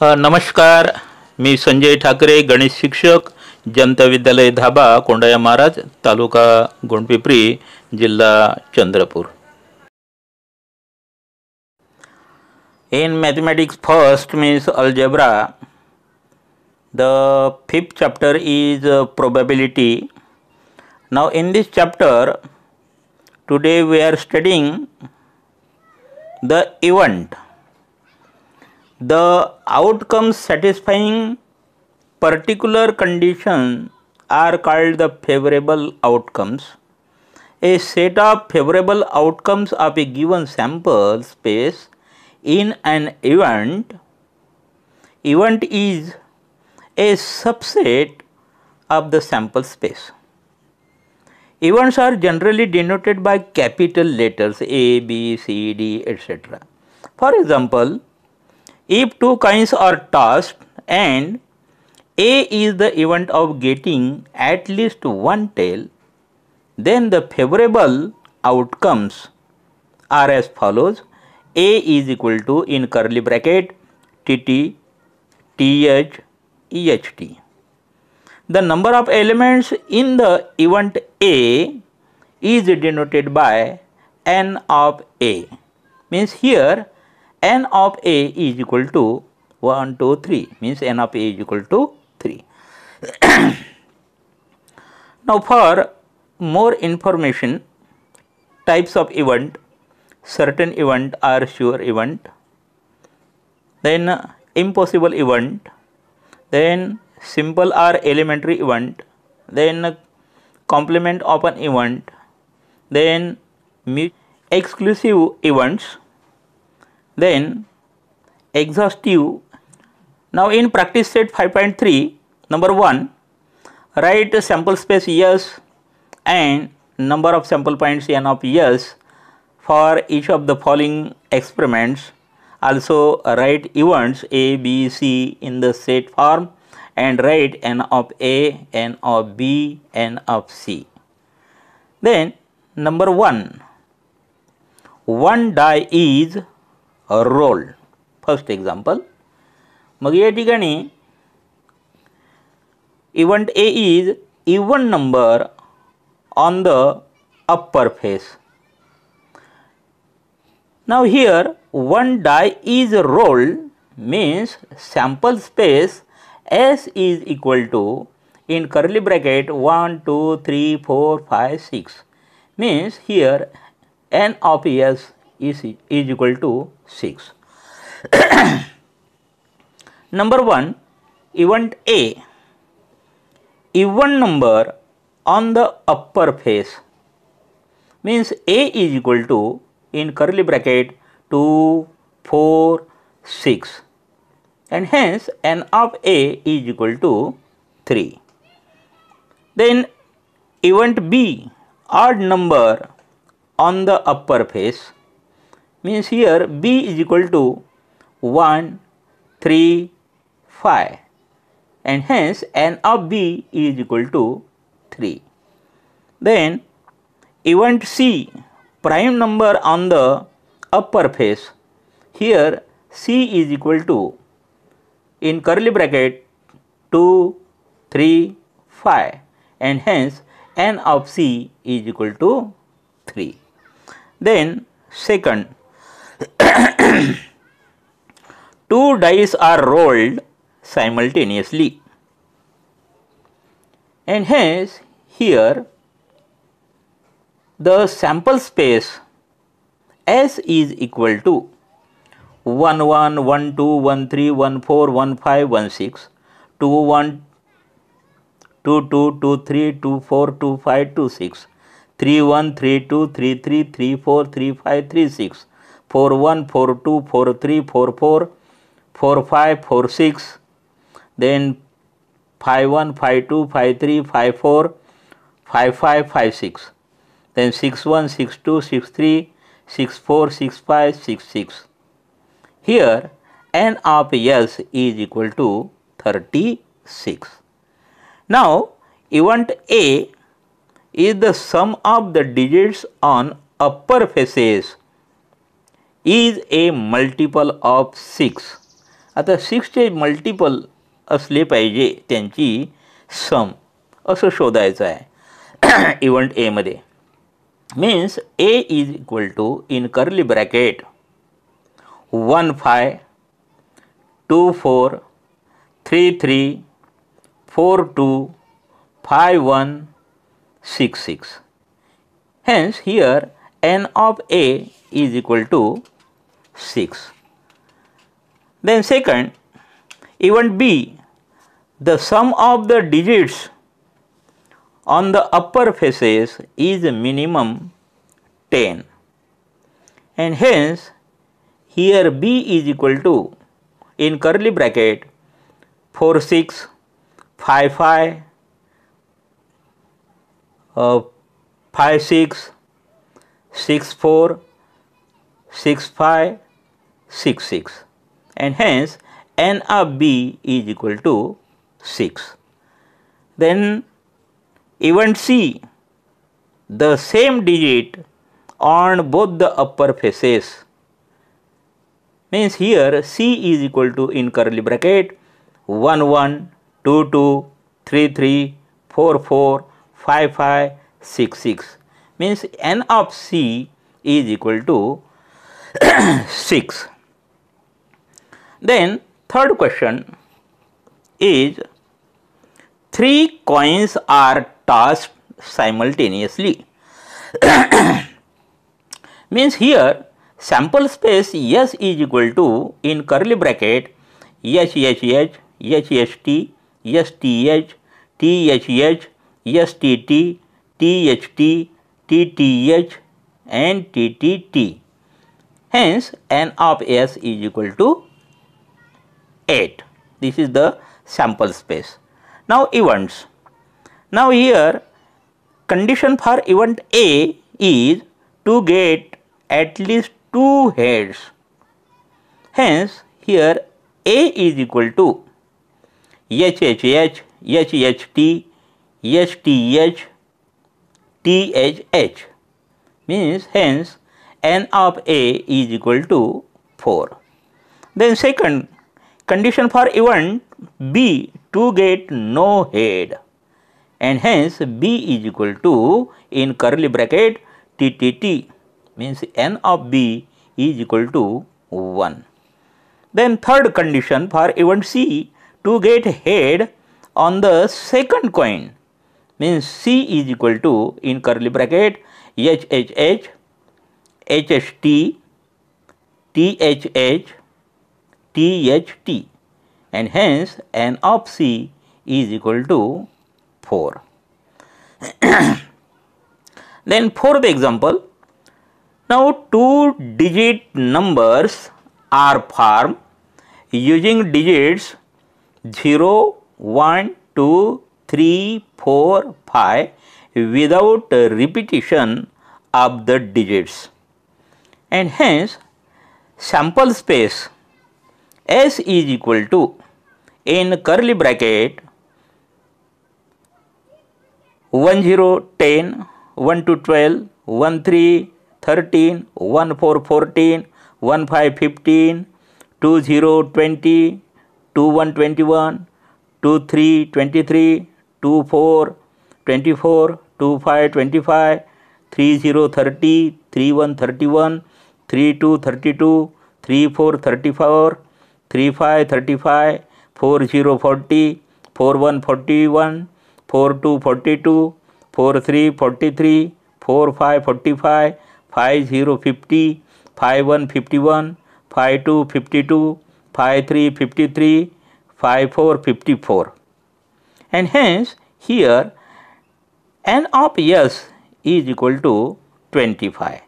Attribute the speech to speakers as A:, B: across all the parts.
A: नमस्कार, मी संजय ठाकरे, गणित शिक्षक, जनता विद्यालय धाबा, कोंडाया महाराज, तालुका गोंडपिंपरी, जिल्हा Chandrapur. In mathematics first means algebra. The fifth chapter is probability. Now in this chapter today we are studying the event. The outcomes satisfying particular condition are called the favorable outcomes. A set of favorable outcomes of a given sample space in an event is a subset of the sample space. Events are generally denoted by capital letters A, B, C, D, etc. For example, if two coins are tossed and A is the event of getting at least one tail, then the favorable outcomes are as follows. A is equal to, in curly bracket, TT, TH, EHT. The number of elements in the event A is denoted by N of A. Means here N of A is equal to 1, 2, 3. Means N of A is equal to 3. Now for more information, types of event, certain event are sure event, then impossible event, then simple or elementary event, then complement of an event, then exclusive events, then exhaustive. Now in practice set 5.3, number 1, write sample space S and number of sample points N of S for each of the following experiments. Also write events A, B, C in the set form and write N of A, N of B, N of C. Then number 1, one die is rolled. First example. मग या ठिकाणी event A is even number on the upper face. Now here one die is rolled means sample space S is equal to, in curly bracket, 1, 2, 3, 4, 5, 6. Means here N of S is equal to 6. Number 1, event A, even number on the upper face, means A is equal to, in curly bracket, 2, 4, 6, and hence N of A is equal to 3. Then event B, odd number on the upper face, means here B is equal to 1, 3, 5, and hence N of B is equal to 3. Then event C, prime number on the upper face, here C is equal to, in curly bracket, 2, 3, 5, and hence N of C is equal to 3. Then second, two dice are rolled simultaneously, and hence here the sample space S is equal to 1, 1, 1, 2, 1, 3, 1, 4, 1, 5, 1, 6, 2, 1, 2, 2, 2, 3, 2, 4, 2, 5, 2, 6, 3, 1, 3, 2, 3, 3, 3, 4, 3, 5, 3, 6, 4, 1, 4, 2, 4, 3, 4, 4, 4, 5, 4, 6, then 5, 1, 5, 2, 5, 3, 5, 4, 5, 5, 5, 6, then 6, 1, 6, 2, 6, 3, 6, 4, 6, 5, 6, 6. Here N of S is equal to 36. Now event A is the sum of the digits on upper faces is a multiple of 6. आता 6चे multiple असले पाहिजे त्यांची सम असं शोधायचं आहे event A मध्ये. Means A is equal to in curly bracket 1 5 2 4 3 3 4 2 5 1 6 6. Hence here n of A is equal to 6. Then second, event B, the sum of the digits on the upper faces is minimum 10, and hence here B is equal to in curly bracket 4 6 5 5 5 6 6 4 6 5 6 6, and hence n of B is equal to 6. Then event C, the same digit on both the upper faces, means here C is equal to in curly bracket 1 1 2 2 3 3 4 4 5 5 6 6, means n of C is equal to 6. Then third question is 3 coins are tossed simultaneously. Means here sample space S is equal to in curly bracket H H H H H T S T H T H H S T T T H T T T H and T T T. Hence n of S is equal to 8. This is the sample space. Now events. Now here condition for event A is to get at least 2 heads. Hence here A is equal to H H H H H T H T H T H H, means hence n of A is equal to 4. Then second condition for event B to get no head, and hence B is equal to in curly bracket T T T, means n of B is equal to 1. Then third condition for event C to get head on the second coin, means C is equal to in curly bracket H H H H H T T H H T H T, and hence n of C is equal to 4. Then fourth example. Now 2-digit numbers are formed using digits 0 1 2 3 4 5 without repetition of the digits, and hence sample space S is equal to in curly bracket 1 0 10 1 2 12 1 3 13 1 4 14 1 5 15 2 0 20 2 1 21 2 3 23 2 4 24 2 5 25 3 0 30 3 1 31 3 2 32 3 4 34 3 5 35 4 0 40 4 1 41 4 2 42 4 3 43 4 5 45 5 0 50 5 1 51 5 2 52 5 3 53 5 4 54, and hence here n of S is equal to 25.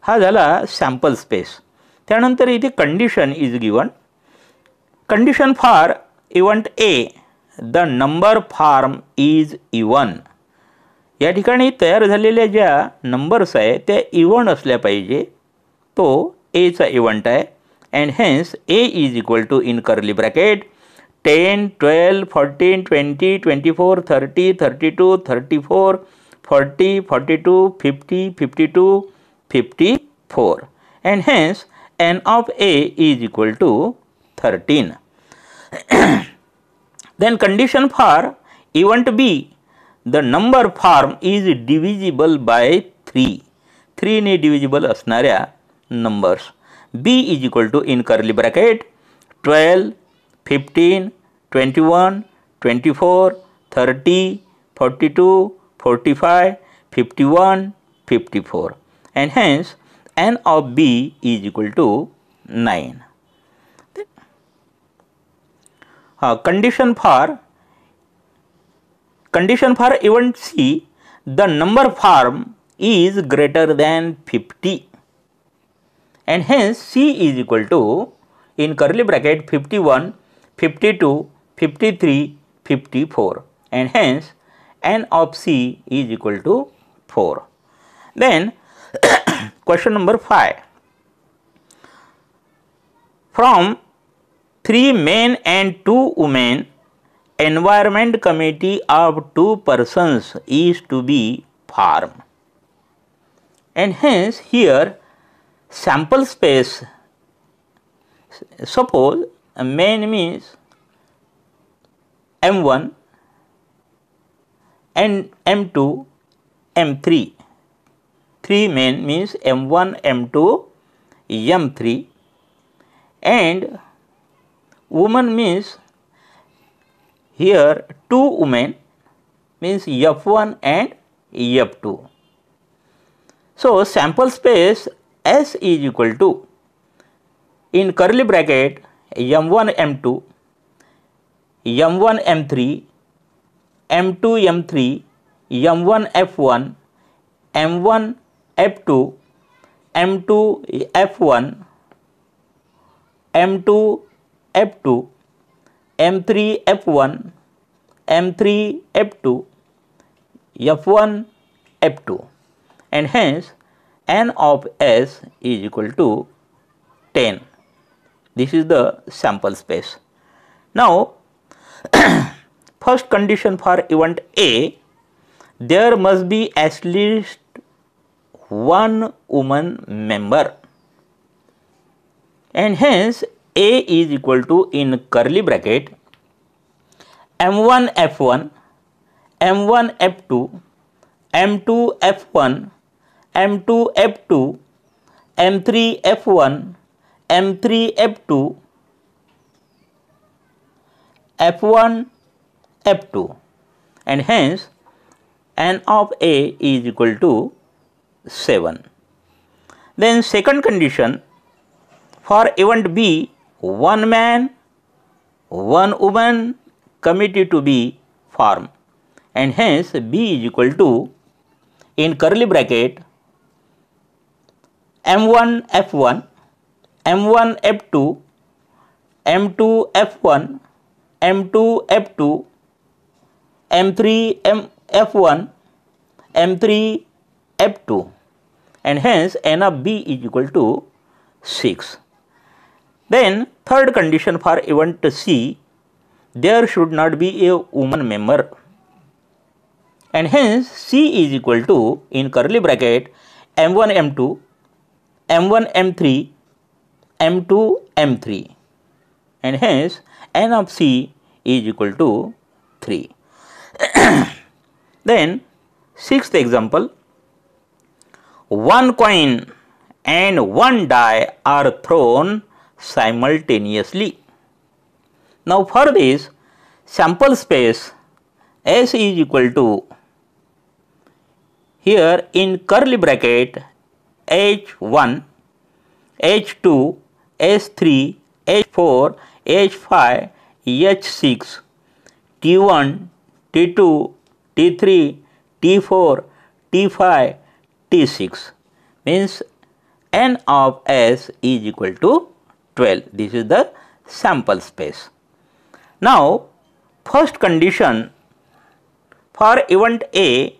A: हा झाला sample space. त्यानंतर इथे condition is given. Condition for event A, the number form is even. या ठिकाणी तयार झालेल्या ज्या numbers आहे त्या इवन असल्या पाहिजे. तो एचा इव्हेंट आहे, and hence A is equal to in curly bracket 10 12 14 20 24 30 32 34 40 42 50 52 54, and hence n of A is equal to 13. Then condition for event B, the number form is divisible by 3. 3 ने divisible असणाऱ्या numbers. B is equal to in curly bracket 12, 15, 21, 24, 30, 42, 45, 51, 54, and hence n of B is equal to 9. Condition for event C, the number form is greater than 50, and hence C is equal to in curly bracket 51, 52, 53, 54, and hence n of C is equal to 4. Then question number 5. From 3 men and 2 women, environment committee of 2 persons is to be formed, and hence here sample space, suppose a man means M1 and M2, M3, 3 men means M1, M2, M3, and woman means here 2 women means F1 and F2. So sample space S is equal to in curly bracket M1 M2, M1 M3, M2 M3, M1 F1, M1 F2, M2 F1, M2 F2, M3 F1, M3 F2, F1 F2, and hence n of S is equal to 10. This is the sample space. Now first condition for event A, there must be at least 1 woman member, and hence A is equal to in curly bracket M1 F1, M1 F2, M2 F1, M2 F2, M3 F1, M3 F2, F1 F2, and hence n of A is equal to 7. Then second condition for event B, 1 man, 1 woman committee to be formed, and hence B is equal to in curly bracket M1 F1, M1 F2, M2 F1, M2 F2, M3 F1, M3 F2, and hence n of B is equal to 6. Then third condition for event C, there should not be a woman member, and hence C is equal to in curly bracket M1 M2, M1 M3, M2 M3, and hence n of C is equal to 3. Then sixth example, 1 coin and 1 die are thrown simultaneously. Now for this sample space S is equal to here in curly bracket H1, H2, H3, H4, H5, H6, T1, T2, T3, T4, T5, T6, means n of S is equal to 12. This is the sample space. Now first condition for event A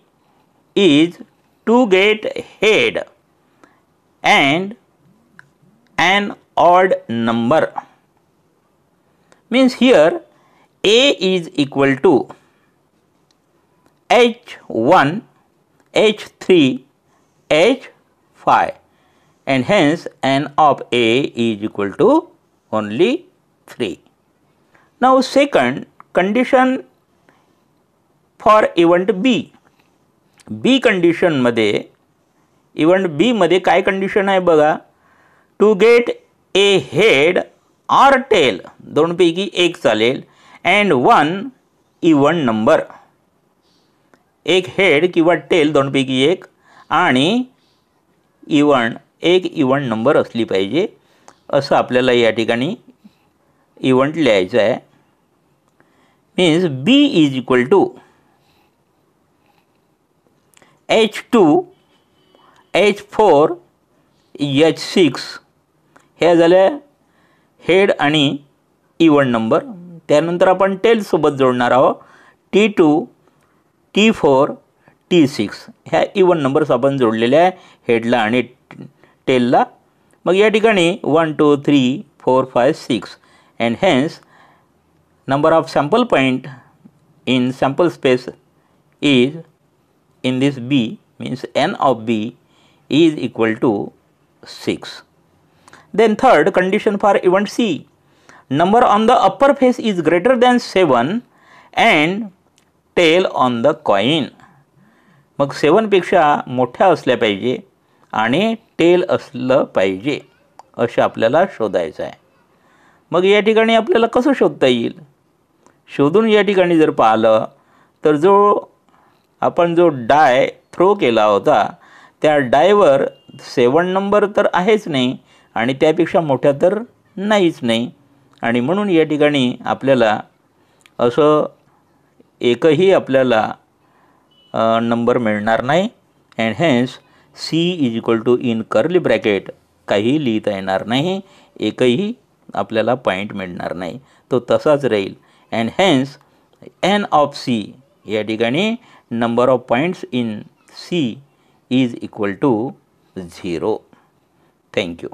A: is to get head and an odd number, means here A is equal to H1, H3, H5, and hence n of A is equal to only 3. Now second condition for event B. B कंडिशनमध्ये event B मध्ये काय condition आहे बघा. To get a head or tail, दोनपैकी एक चालेल, and one even number. एक head किंवा टेल दोनपैकी एक आणि एक इव्हन नंबर असली पाहिजे असं आपल्याला या ठिकाणी इव्हेंट लिहायचं आहे. Means B is equal to H2 H4 H6 हे झाले हेड आणि इव्हन नंबर. त्यानंतर आपण टेल सोबत जोडणार आहोत. T2 T4 T6 ह्या इव्हन नंबर्स आपण जोडलेल्या आहे हेडला आणि टेलला. मग या ठिकाणी 1 2 3 4 5 6 and hence number of sample point in sample space is in this B, means n of B is equal to 6. Then third condition for event C, number on the upper face is greater than 7 and tail on the coin. मग 7 पेक्षा मोठ्या असल्या पाहिजे आणि tell असलं पाहिजे असं आपल्याला शोधायचं आहे. मग या ठिकाणी आपल्याला कसं शोधता येईल. शोधून या ठिकाणी जर पाहिलं तर आपण जो डाय थ्रो केला होता त्या डायवर 7 नंबर तर आहेच नाही आणि त्यापेक्षा मोठ्या तर नाहीच नाही आणि म्हणून या ठिकाणी आपल्याला असं एकही आपल्याला नंबर मिळणार नाही. And hence C is equal to in curly bracket काही लिहिता येणार नाही, एकही आपल्याला पॉईंट मिळणार नाही, तो तसाच राहील. And hence n of C या ठिकाणी number of points in C is equal to 0. Thank you.